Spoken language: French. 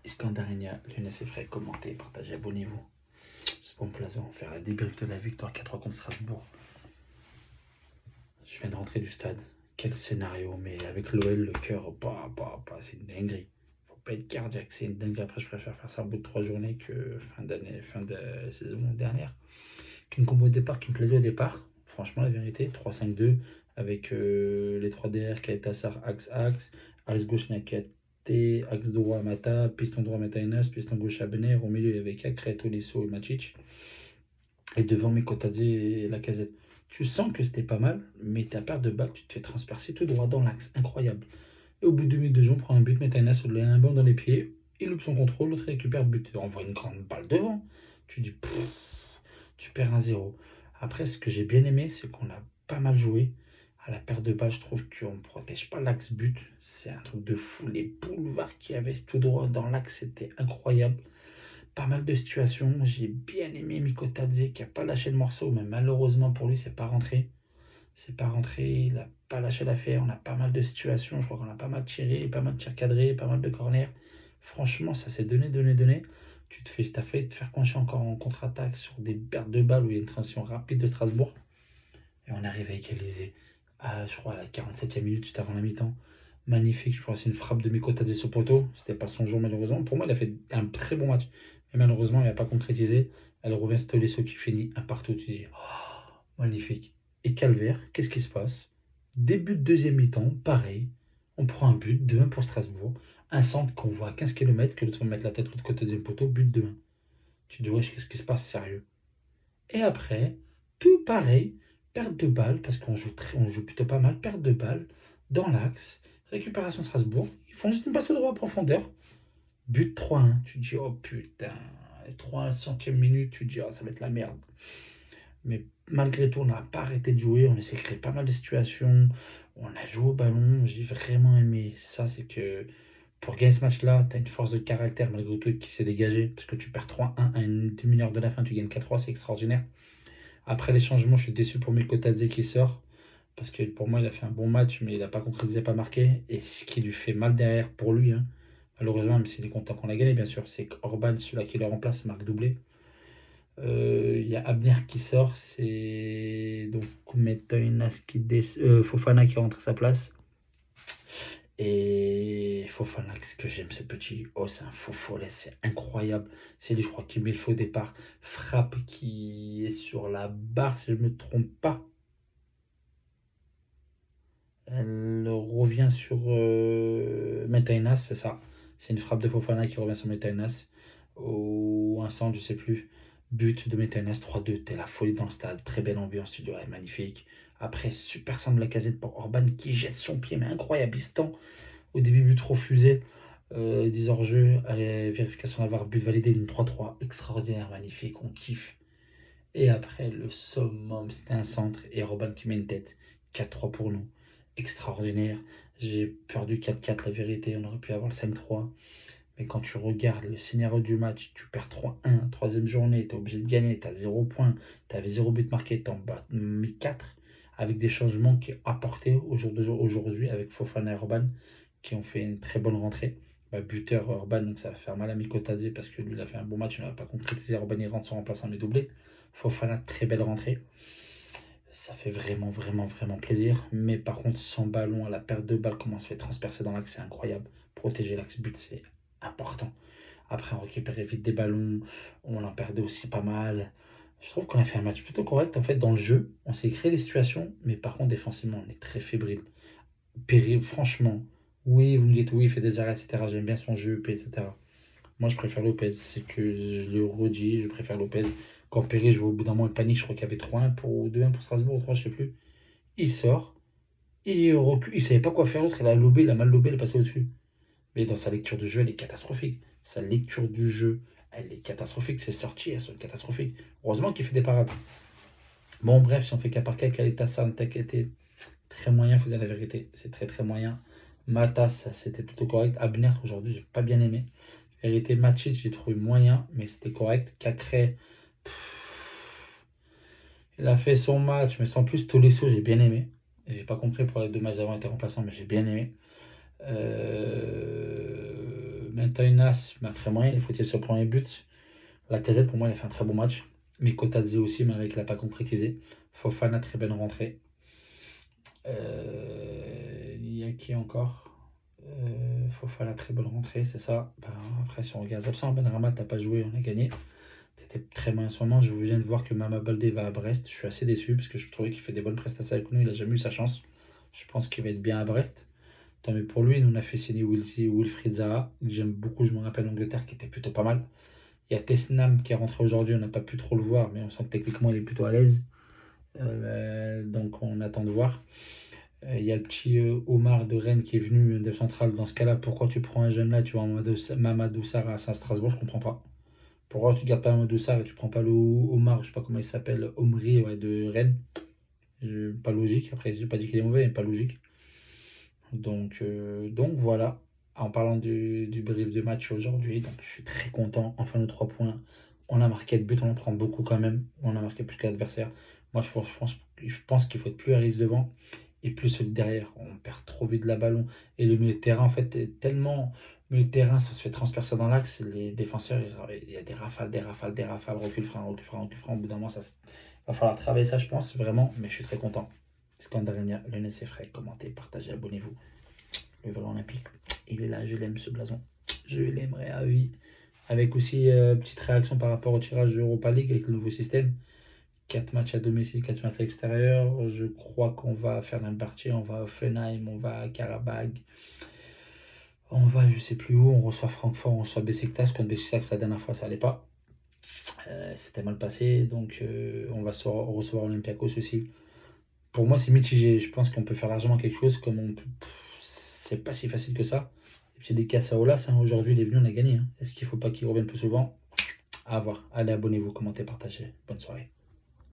Iskandarenia, Younes Efray, commentez, partagez, abonnez-vous. C'est bon Plazo, on va faire la débrief de la victoire 4-3 contre Strasbourg. Je viens de rentrer du stade. Quel scénario, mais avec l'OL, le cœur, c'est une dinguerie. Faut pas être cardiaque, c'est une dinguerie. Après, je préfère faire ça au bout de 3 journées que fin de saison dernière. Qu'une combo de départ qui me plaisait au départ. Franchement, la vérité, 3-5-2 avec les 3 DR, Kaetassar, axe gauche Niakate, axe droit Mata, piston droit Mataenas, piston gauche Abner, au milieu il y avait Kakret, Tolisso et Macic, et devant Mikotadze et Lacazette. Tu sens que c'était pas mal, mais ta perte de balle, tu te fais transpercer tout droit dans l'axe, incroyable. Et au bout de 2 minutes de jeu, on prend un but, Mataenas, il a un ballon dans les pieds, il loupe son contrôle, l'autre récupère le but, on voit une grande balle devant. Tu dis, tu perds 1-0. Après, ce que j'ai bien aimé, c'est qu'on a pas mal joué. À la perte de balle, je trouve qu'on ne protège pas l'axe but. C'est un truc de fou. Les boulevards qu'il y avait tout droit dans l'axe, c'était incroyable. Pas mal de situations. J'ai bien aimé Mikotadze qui n'a pas lâché le morceau, mais malheureusement pour lui, c'est pas rentré. C'est pas rentré. Il n'a pas lâché l'affaire. On a pas mal de situations. Je crois qu'on a pas mal tiré, pas mal de tirs cadrés, pas mal de corners. Franchement, ça s'est donné. T'as failli te faire coincer encore en contre-attaque sur des pertes de balles où il y a une transition rapide de Strasbourg. Et on arrive à égaliser, je crois, à la 47e minute, juste avant la mi-temps. Magnifique, je crois que c'est une frappe de Mikotadze sur poteau. C'était pas son jour, malheureusement. Pour moi, il a fait un très bon match. Mais malheureusement, il n'a pas concrétisé. Elle revient Stolisso qui finit un partout. Tu dis, oh, magnifique. Et Calvaire, qu'est-ce qui se passe? Début de deuxième mi-temps, pareil. On prend un but, 2-1 pour Strasbourg. Un centre qu'on voit à 15 km, que l'autre va mettre la tête de l'autre côté du poteau, but 2-1. Tu te dis, wesh, qu'est-ce qui se passe, sérieux? Et après, tout pareil, perte de balle, parce on joue plutôt pas mal, perte de balle, dans l'axe, récupération Strasbourg, ils font juste une passe au droit à profondeur, but 3-1, tu te dis, oh putain, 3 à la centième minute, tu te dis, oh, ça va être la merde. Mais malgré tout, on n'a pas arrêté de jouer, on essaie de créer pas mal de situations, on a joué au ballon, j'ai vraiment aimé ça, c'est que pour gagner ce match-là, tu as une force de caractère malgré tout qui s'est dégagée, parce que tu perds 3-1 à une demi-heure de la fin, tu gagnes 4-3, c'est extraordinaire. Après les changements, je suis déçu pour Mikotadze qui sort, parce que pour moi, il a fait un bon match, mais il n'a pas concrétisé, pas marqué, et ce qui lui fait mal derrière pour lui, hein. Malheureusement, même s'il est content qu'on a gagné, bien sûr, c'est qu'Orban, celui-là qui le remplace, marque doublé. Il y a Abner qui sort, c'est donc Fofana qui rentre à sa place. Et Fofana, ce que j'aime ce petit, oh c'est un faux follet, c'est incroyable. C'est lui, je crois, qui met le faux départ. Frappe qui est sur la barre, si je ne me trompe pas. Elle revient sur Metainas, c'est ça. C'est une frappe de Fofana qui revient sur Metainas. Ou un centre, je sais plus. But de Metainas, 3-2. T'es la folie dans le stade. Très belle ambiance, tu dis, ouais, magnifique. Après, super centre de la casette pour Orban qui jette son pied, mais incroyable, instant. Au début, but refusé. 10 hors-jeu, vérification d'avoir but validé, une 3-3. Extraordinaire, magnifique, on kiffe. Et après, le summum, c'était un centre et Orban qui met une tête. 4-3 pour nous. Extraordinaire. J'ai perdu 4-4, la vérité. On aurait pu avoir le 5-3. Mais quand tu regardes le scénario du match, tu perds 3-1, troisième journée, tu es obligé de gagner, tu as 0 points, tu avais 0 but marqué, tu en bats mis 4, avec des changements qui ont apporté aujourd'hui avec Fofana et Orban, qui ont fait une très bonne rentrée. Buteur Orban, donc ça va faire mal à Mikotadze parce que lui il a fait un bon match, il n'a pas concrétisé. Orban il rentre sans remplaçant mais doublé. Fofana, très belle rentrée. Ça fait vraiment plaisir. Mais par contre, sans ballon, à la perte de balle, comment on se fait transpercer dans l'axe, c'est incroyable. Protéger l'axe but, c'est important. Après, on récupérait vite des ballons, on en perdait aussi pas mal. Je trouve qu'on a fait un match plutôt correct en fait dans le jeu. On s'est créé des situations, mais par contre, défensivement, on est très fébrile. Péri, franchement, oui, vous me dites oui, il fait des arrêts, etc. J'aime bien son jeu, etc. Moi, je préfère Lopez. C'est que je le redis, je préfère Lopez. Quand Perry, je vois au bout d'un moment, il panique. Je crois qu'il y avait 3-1 pour 2-1 pour Strasbourg, ou 3, je sais plus. Il sort, il recule, il savait pas quoi faire l'autre. Il a lobé, il a mal lobé, il est passé au-dessus. Mais dans sa lecture du jeu, elle est catastrophique. Sa lecture du jeu, elle est catastrophique. C'est sorti, elles sont catastrophiques. Heureusement qu'il fait des parades. Bon, bref, si on fait cas par cas, Kaleta était très moyen, il faut dire la vérité. C'est très moyen. Matas, c'était plutôt correct. Abner, aujourd'hui, j'ai pas bien aimé. Vérité, Matic, j'ai trouvé moyen, mais c'était correct. Cacré, il a fait son match, mais sans plus, Tolisso, j'ai bien aimé. J'ai pas compris pour les 2 matchs d'avant, il était remplaçant, mais j'ai bien aimé. Maintenant, très moyen, il faut-il sur le premier but. La Lacazette, pour moi, il a fait un très bon match. Mikotadze aussi, malgré qu'il n'a pas concrétisé. Fofana, très bonne rentrée. Il y a qui encore Fofana, très bonne rentrée, c'est ça. Ben, après, si on regarde absent, Benrahma, t'as pas joué, on a gagné. T'étais très mal en ce moment. Je viens de voir que Mama Baldé va à Brest. Je suis assez déçu parce que je trouvais qu'il fait des bonnes prestations avec nous. Il a jamais eu sa chance. Je pense qu'il va être bien à Brest. Tant mieux pour lui. Nous, on a fait signer Wilfried Zaha, que j'aime beaucoup. Je me rappelle l'Angleterre qui était plutôt pas mal. Il y a Tesnam qui est rentré aujourd'hui. On n'a pas pu trop le voir, mais on sent que techniquement, il est plutôt à l'aise. Donc, on attend de voir. Il y a le petit Omar de Rennes qui est venu de centrale. Dans ce cas-là, pourquoi tu prends un jeune là? Tu vois Mamadou Sarr à Saint-Strasbourg, je comprends pas. Pourquoi tu gardes pas Mamadou Sarr et tu prends pas le Omar, je sais pas comment il s'appelle, Omri ouais, de Rennes? Pas logique. Après, j'ai pas dit qu'il est mauvais, mais pas logique. Donc voilà. En parlant du brief de match aujourd'hui, donc je suis très content. Enfin, nos 3 points. On a marqué de but, on en prend beaucoup quand même. On a marqué plus que l'adversaire. Moi, je pense qu'il faut être plus à risque devant et plus solide derrière. On perd trop vite la ballon. Et le milieu de terrain, en fait, est tellement. Le milieu de terrain, ça se fait transpercer dans l'axe. Les défenseurs, il y a des rafales, des rafales, des rafales, recul, frein, recul, frein, recul, frein. Au bout d'un moment, va falloir travailler ça, je pense, vraiment. Mais je suis très content. Scandarenia, le Ness est frais. Commentez, partagez, abonnez-vous. Le volant olympique, il est là, je l'aime ce blason. Je l'aimerais à vie. Avec aussi petite réaction par rapport au tirage de Europa League avec le nouveau système. 4 matchs à domicile, 4 matchs à l'extérieur. Je crois qu'on va faire un partie. On va à Offenheim, on va à Karabag. On va je sais plus où. On reçoit Francfort, on reçoit Besiktas. Contre Besiktas, la dernière fois, ça allait pas. C'était mal passé. Donc on va recevoir Olympiakos aussi. Pour moi, c'est mitigé. Je pense qu'on peut faire largement quelque chose. Comme on peut. C'est pas si facile que ça. Et puis des Cassaolas, hein, aujourd'hui il est venu, on a gagné. Hein. Est-ce qu'il ne faut pas qu'il revienne plus souvent? À voir. Allez, abonnez-vous, commentez, partagez. Bonne soirée.